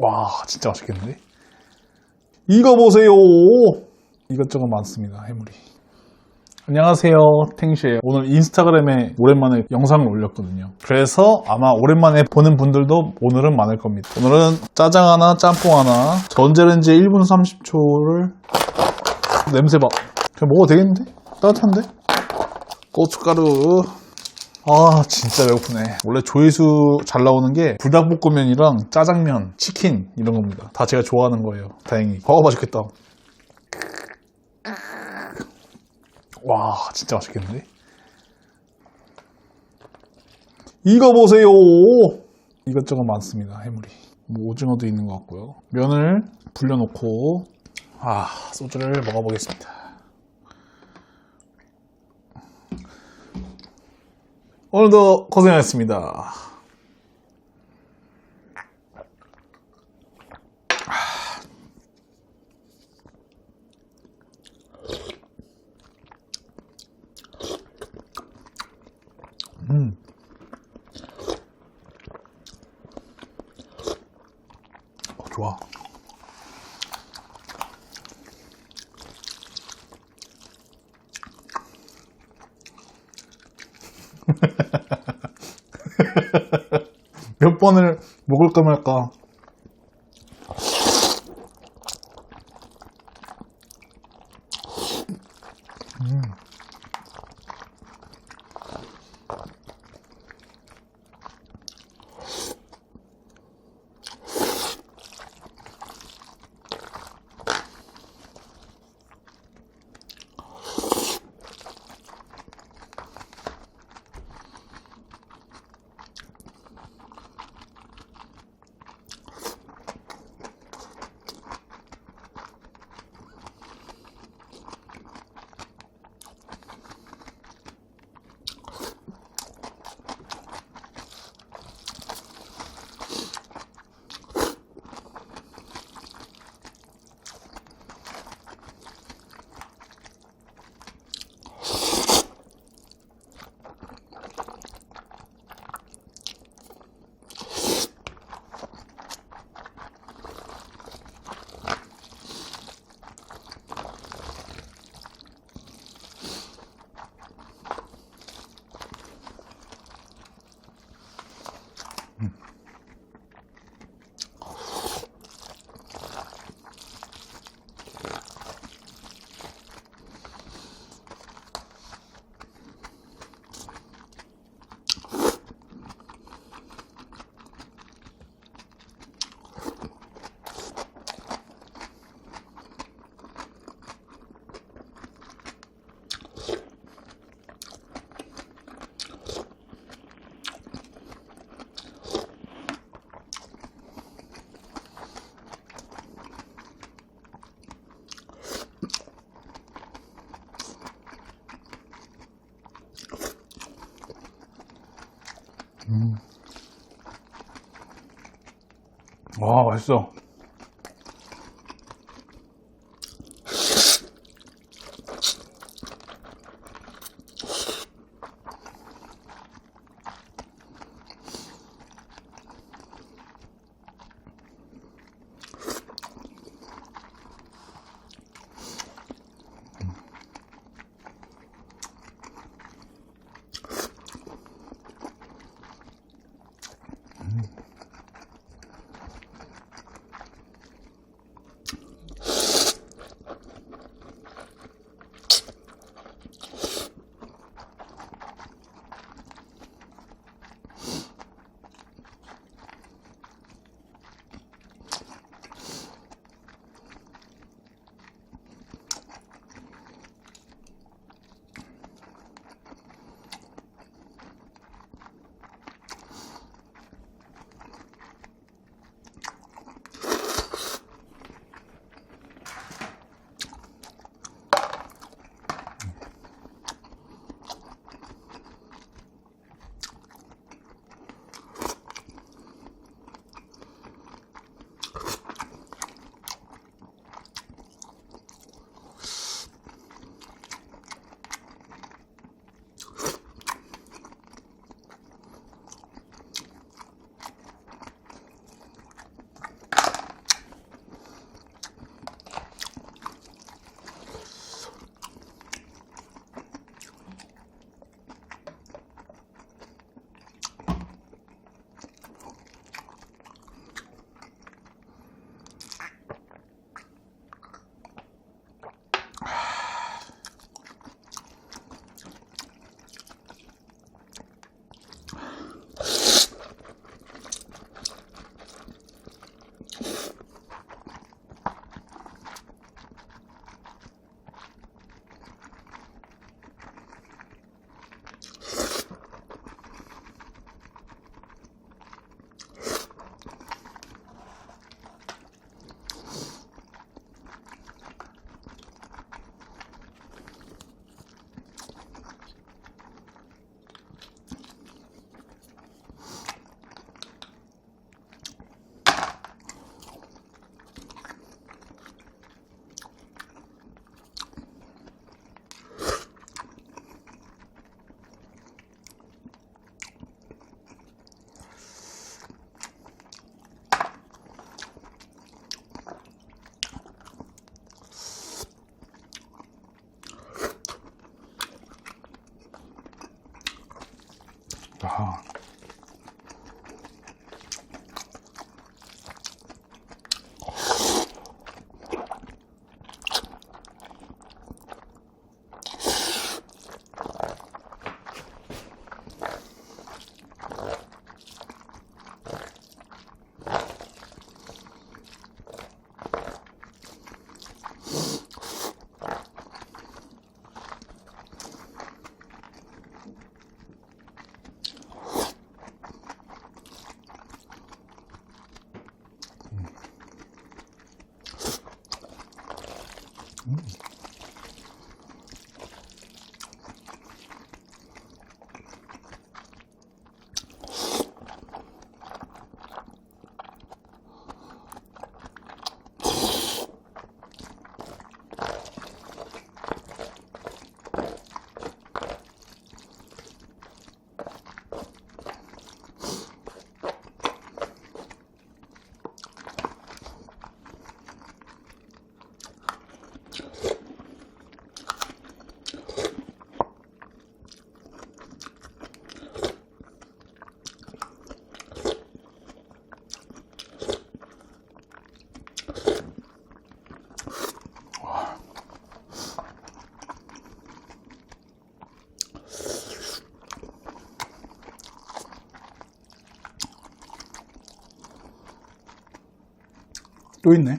와, 진짜 맛있겠는데? 이거 보세요. 이것저것 많습니다, 해물이. 안녕하세요, 탱시예요. 오늘 인스타그램에 오랜만에 영상을 올렸거든요. 그래서 아마 오랜만에 보는 분들도 오늘은 많을 겁니다. 오늘은 짜장 하나, 짬뽕 하나, 전자레인지에 1분 30초를 냄새 봐. 그냥 먹어도 되겠는데? 따뜻한데? 고춧가루. 아, 진짜 배고프네. 원래 조회수 잘 나오는 게 불닭볶음면이랑 짜장면, 치킨 이런 겁니다. 다 제가 좋아하는 거예요, 다행히. 맛있겠다. 와, 진짜 맛있겠는데? 이거 보세요. 이것저것 많습니다, 해물이. 뭐 오징어도 있는 것 같고요. 면을 불려놓고 소주를 먹어보겠습니다. 오늘도 고생하셨습니다. 좋아. 몇 번을 먹을까 말까. 와, 맛있어. 아. 또 있네.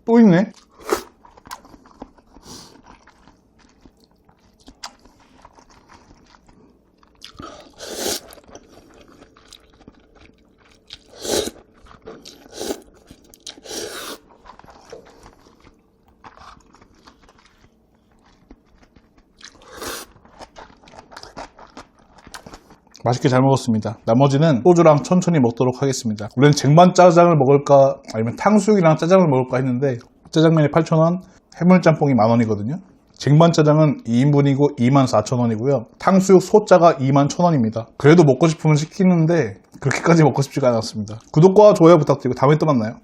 또 있네. 맛있게 잘 먹었습니다. 나머지는 소주랑 천천히 먹도록 하겠습니다. 원래는 쟁반 짜장을 먹을까 아니면 탕수육이랑 짜장을 먹을까 했는데 짜장면이 8,000원, 해물짬뽕이 10,000원이거든요. 쟁반 짜장은 2인분이고 24,000원이고요. 탕수육 소짜가 21,000원입니다. 그래도 먹고 싶으면 시키는데 그렇게까지 먹고 싶지가 않았습니다. 구독과 좋아요 부탁드리고 다음에 또 만나요.